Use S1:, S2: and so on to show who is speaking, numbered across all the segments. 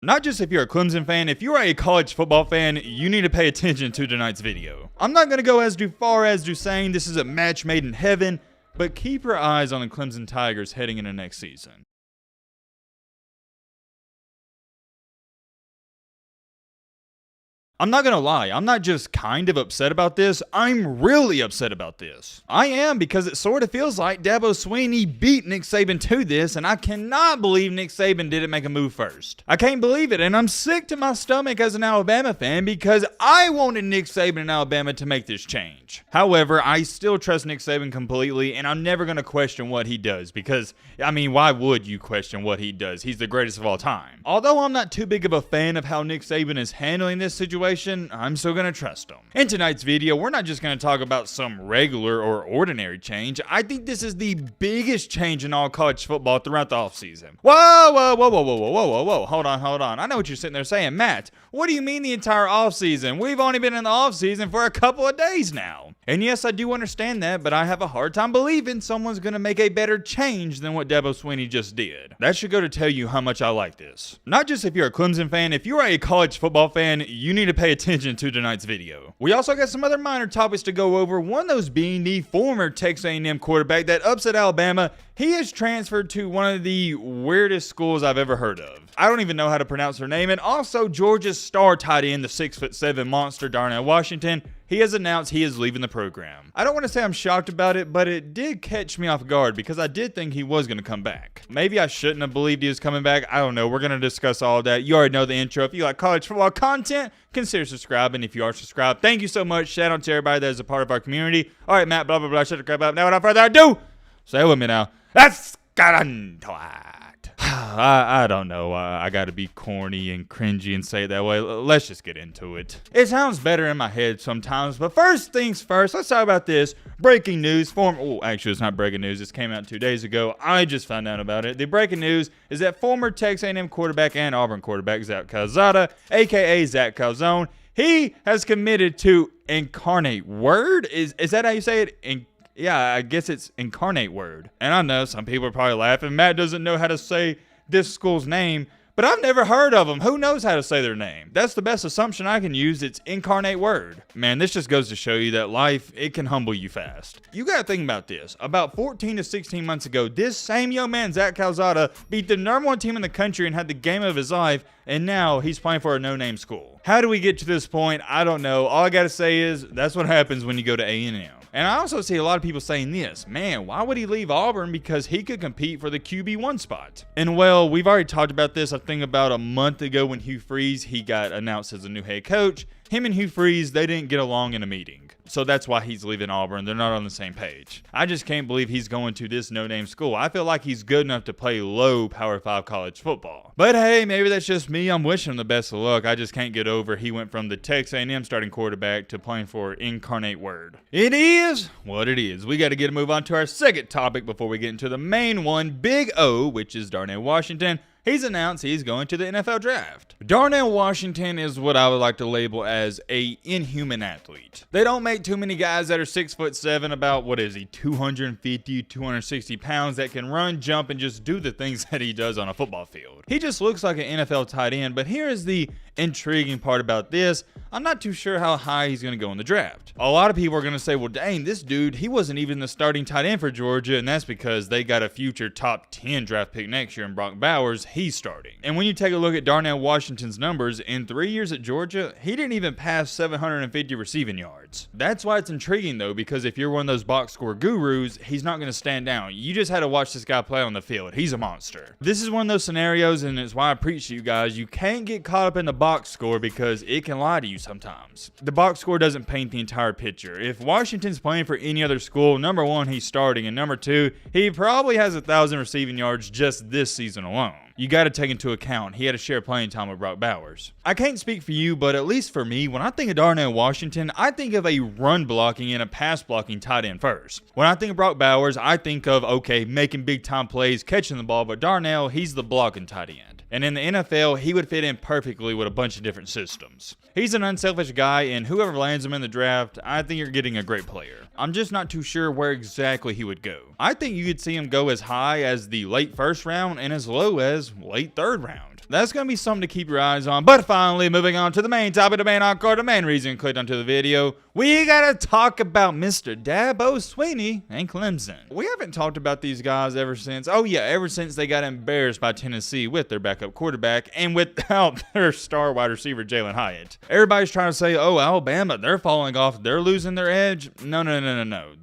S1: Not just if you're a Clemson fan, if you're a college football fan, you need to pay attention to tonight's video. I'm not going to go as far as to saying this is a match made in heaven, but keep your eyes on the Clemson Tigers heading into next season. I'm not gonna lie, I'm not just kind of upset about this, I'm really upset about this. I am, because it sort of feels like Dabo Swinney beat Nick Saban to this, and I cannot believe Nick Saban didn't make a move first. I can't believe it, and I'm sick to my stomach as an Alabama fan because I wanted Nick Saban in Alabama to make this change. However, I still trust Nick Saban completely, and I'm never gonna question what he does because, I mean, why would you question what he does? He's the greatest of all time. Although I'm not too big of a fan of how Nick Saban is handling this situation, I'm still going to trust him. In tonight's video, we're not just going to talk about some regular or ordinary change. I think this is the biggest change in all college football throughout the offseason. Whoa. Hold on. I know what you're sitting there saying. Matt, what do you mean the entire offseason? We've only been in the offseason for a couple of days now. And yes, I do understand that, but I have a hard time believing someone's going to make a better change than what Dabo Swinney just did. That should go to tell you how much I like this. Not just if you're a Clemson fan, if you're a college football fan, you need to pay attention to tonight's video. We also got some other minor topics to go over, one of those being the former Texas A&M quarterback that upset Alabama. He is transferred to one of the weirdest schools I've ever heard of. I don't even know how to pronounce her name. And also Georgia's star tight end, the 6'7" monster Darnell Washington, he has announced he is leaving the program. I don't want to say I'm shocked about it, but it did catch me off guard because I did think he was going to come back. Maybe I shouldn't have believed he was coming back. I don't know. We're going to discuss all that. You already know the intro. If you like college football content, consider subscribing. If you are subscribed, thank you so much. Shout out to everybody that is a part of our community. All right, Matt, blah, blah, blah. Shut the crap up. Now, without further ado, say with me now. Let's get into it. I don't know. I got to be corny and cringy and say it that way. Let's just get into it. It sounds better in my head sometimes, but first things first, let's talk about this. Breaking news. Actually, it's not breaking news. This came out 2 days ago. I just found out about it. The breaking news is that former Texas A&M quarterback and Auburn quarterback Zach Calzada, a.k.a. Zach Calzone, he has committed to Incarnate Word. Is that how you say it? Yeah, I guess it's Incarnate Word. And I know some people are probably laughing. Matt doesn't know how to say this school's name, but I've never heard of them. Who knows how to say their name? That's the best assumption I can use. It's Incarnate Word. Man, this just goes to show you that life, it can humble you fast. You gotta think about this. About 14 to 16 months ago, this same young man, Zach Calzada, beat the #1 team in the country and had the game of his life, and now he's playing for a no-name school. How do we get to this point? I don't know. All I gotta say is that's what happens when you go to A&M. And I also see a lot of people saying this, man, why would he leave Auburn? Because he could compete for the QB1 spot. And well, we've already talked about this, I think about a month ago when Hugh Freeze, he got announced as a new head coach. Him and Hugh Freeze, they didn't get along in a meeting. So that's why he's leaving Auburn. They're not on the same page. I just can't believe he's going to this no-name school. I feel like he's good enough to play low Power 5 college football. But hey, maybe that's just me. I'm wishing him the best of luck. I just can't get over he went from the Texas A&M starting quarterback to playing for Incarnate Word. It is what it is. We got to move on to our second topic before we get into the main one. Big O, which is Darnell Washington. He's announced he's going to the NFL draft. Darnell Washington is what I would like to label as a inhuman athlete. They don't make too many guys that are 6'7", about, 250, 260 pounds that can run, jump, and just do the things that he does on a football field. He just looks like an NFL tight end, but here is the intriguing part about this. I'm not too sure how high he's going to go in the draft. A lot of people are going to say, well, dang, this dude, he wasn't even the starting tight end for Georgia, and that's because they got a future top 10 draft pick next year in Brock Bowers. He's starting. And when you take a look at Darnell Washington's numbers, in 3 years at Georgia, he didn't even pass 750 receiving yards. That's why it's intriguing, though, because if you're one of those box score gurus, he's not going to stand down. You just had to watch this guy play on the field. He's a monster. This is one of those scenarios, and it's why I preach to you guys, you can't get caught up in the box score because it can lie to you sometimes. The box score doesn't paint the entire picture. If Washington's playing for any other school, number one, he's starting, and number two, he probably has 1,000 receiving yards just this season alone. You got to take into account he had to share playing time with Brock Bowers. I can't speak for you, but at least for me, when I think of Darnell Washington, I think of a run blocking and a pass blocking tight end first. When I think of Brock Bowers, I think of, okay, making big time plays, catching the ball, but Darnell, he's the blocking tight end. And in the NFL, he would fit in perfectly with a bunch of different systems. He's an unselfish guy, and whoever lands him in the draft, I think you're getting a great player. I'm just not too sure where exactly he would go. I think you could see him go as high as the late first round and as low as late third round. That's going to be something to keep your eyes on. But finally, moving on to the main topic, the main encore, the main reason you clicked onto the video. We got to talk about Mr. Dabo Swinney and Clemson. We haven't talked about these guys ever since they got embarrassed by Tennessee with their backup quarterback and without their star wide receiver, Jalen Hyatt. Everybody's trying to say, oh, Alabama, they're falling off. They're losing their edge. No.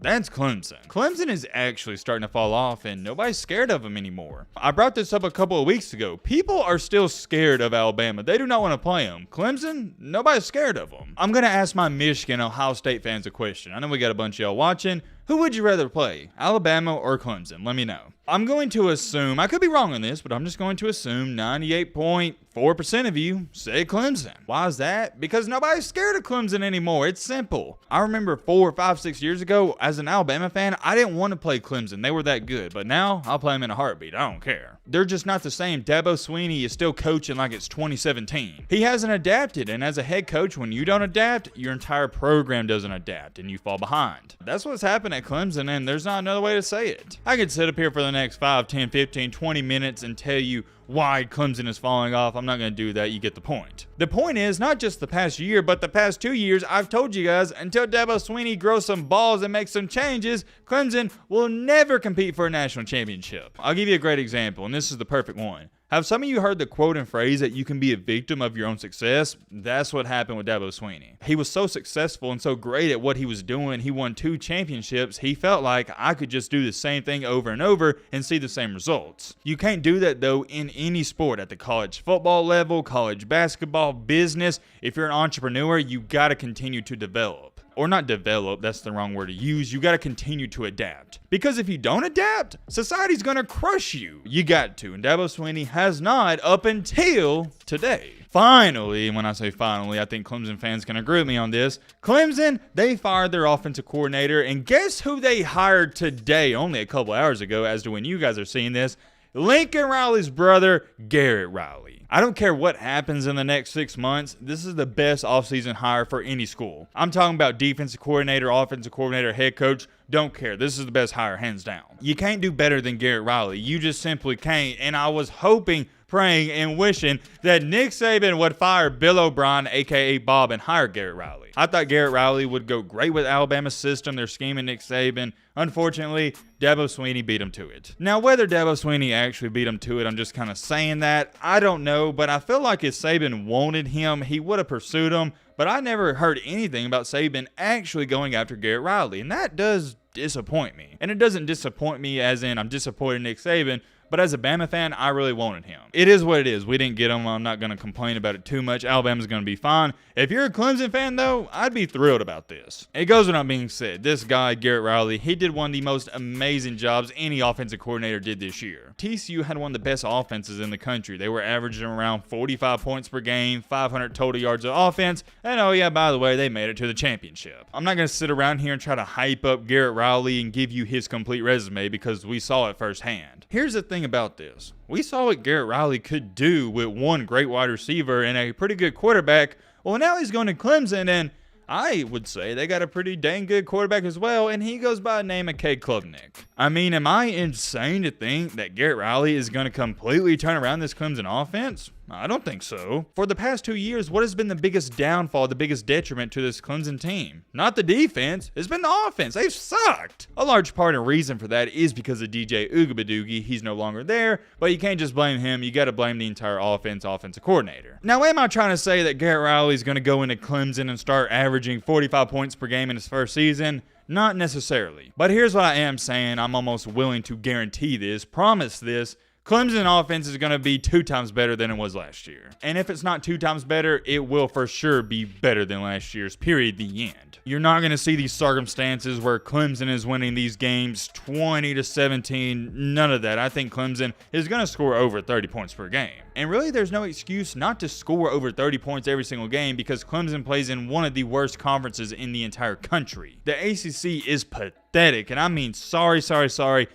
S1: That's Clemson. Clemson is actually starting to fall off, and nobody's scared of them anymore. I brought this up a couple of weeks ago. People are still scared of Alabama. They do not want to play them. Clemson, nobody's scared of them. I'm going to ask my Michigan, Ohio State fans a question. I know we got a bunch of y'all watching. Who would you rather play, Alabama or Clemson? Let me know. I'm going to assume, I could be wrong on this, but I'm just going to assume 98.4% of you say Clemson. Why is that? Because nobody's scared of Clemson anymore. It's simple. I remember 4, 5, 6 years ago, as an Alabama fan, I didn't want to play Clemson. They were that good. But now, I'll play them in a heartbeat. I don't care. They're just not the same. Dabo Swinney is still coaching like it's 2017. He hasn't adapted, and as a head coach, when you don't adapt, your entire program doesn't adapt, and you fall behind. That's what's happened at Clemson, and there's not another way to say it. I could sit up here for the next 5, 10, 15, 20 minutes and tell you why Clemson is falling off. I'm not going to do that. You get the point. The point is, not just the past year, but the past 2 years, I've told you guys, until Dabo Swinney grows some balls and makes some changes, Clemson will never compete for a national championship. I'll give you a great example, and this is the perfect one. Have some of you heard the quote and phrase that you can be a victim of your own success? That's what happened with Dabo Swinney. He was so successful and so great at what he was doing, he won 2 championships, he felt like I could just do the same thing over and over and see the same results. You can't do that though in any sport, at the college football level, college basketball, business. If you're an entrepreneur, you got to continue to develop. Or not develop, that's the wrong word to use. You got to continue to adapt. Because if you don't adapt, society's going to crush you. You got to. And Dabo Swinney has not up until today. Finally, when I say finally, I think Clemson fans can agree with me on this. Clemson, they fired their offensive coordinator. And guess who they hired today, only a couple hours ago, as to when you guys are seeing this? Lincoln Riley's brother, Garrett Riley. I don't care what happens in the next 6 months. This is the best offseason hire for any school. I'm talking about defensive coordinator, offensive coordinator, head coach. Don't care. This is the best hire, hands down. You can't do better than Garrett Riley. You just simply can't. And I was hoping, praying, and wishing that Nick Saban would fire Bill O'Brien, a.k.a. Bob, and hire Garrett Riley. I thought Garrett Riley would go great with Alabama's system. They're scheming Nick Saban. Unfortunately, Dabo Swinney beat him to it. Now, whether Dabo Swinney actually beat him to it, I'm just kind of saying that. I don't know, but I feel like if Saban wanted him, he would have pursued him. But I never heard anything about Saban actually going after Garrett Riley, and that does disappoint me. And it doesn't disappoint me as in I'm disappointed in Nick Saban, but as a Bama fan, I really wanted him. It is what it is. We didn't get him. I'm not going to complain about it too much. Alabama's going to be fine. If you're a Clemson fan, though, I'd be thrilled about this. It goes without being said. This guy, Garrett Riley, he did one of the most amazing jobs any offensive coordinator did this year. TCU had one of the best offenses in the country. They were averaging around 45 points per game, 500 total yards of offense, and oh yeah, by the way, they made it to the championship. I'm not going to sit around here and try to hype up Garrett Riley and give you his complete resume because we saw it firsthand. Here's the thing about this. We saw what Garrett Riley could do with one great wide receiver and a pretty good quarterback. Well, now he's going to Clemson, and I would say they got a pretty dang good quarterback as well, and he goes by the name of Cade Klubnik. I mean, am I insane to think that Garrett Riley is going to completely turn around this Clemson offense? I don't think so. For the past 2 years, what has been the biggest downfall, the biggest detriment to this Clemson team? Not the defense. It's been the offense. They've sucked. A large part and reason for that is because of DJ Ugabadoogie. He's no longer there, but you can't just blame him. You got to blame the entire offensive coordinator. Now, am I trying to say that Garrett Riley is going to go into Clemson and start averaging 45 points per game in his first season? Not necessarily. But here's what I am saying. I'm almost willing to guarantee this, promise this. Clemson offense is going to be 2 times better than it was last year. And if it's not 2 times better, it will for sure be better than last year's, period, the end. You're not going to see these circumstances where Clemson is winning these games 20-17, none of that. I think Clemson is going to score over 30 points per game. And really, there's no excuse not to score over 30 points every single game because Clemson plays in one of the worst conferences in the entire country. The ACC is pathetic, and I mean sorry, pathetic.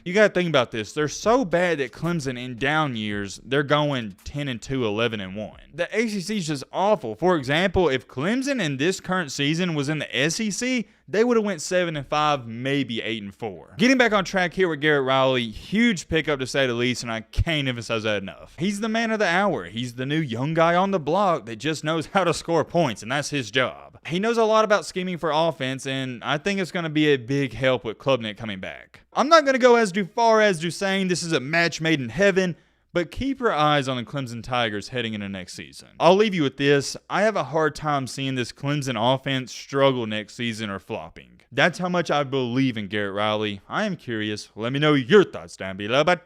S1: You got to think about this. They're so bad that Clemson in down years, they're going 10-2, 11-1. The ACC is just awful. For example, if Clemson in this current season was in the SEC, they would have went 7-5, maybe 8-4. Getting back on track here with Garrett Riley, huge pickup to say the least, and I can't emphasize that enough. He's the man of the hour. He's the new young guy on the block that just knows how to score points, and that's his job. He knows a lot about scheming for offense, and I think it's going to be a big help with Klubnik coming back. I'm not going to go as far as to saying this is a match made in heaven, but keep your eyes on the Clemson Tigers heading into next season. I'll leave you with this. I have a hard time seeing this Clemson offense struggle next season or flopping. That's how much I believe in Garrett Riley. I am curious. Let me know your thoughts down below. But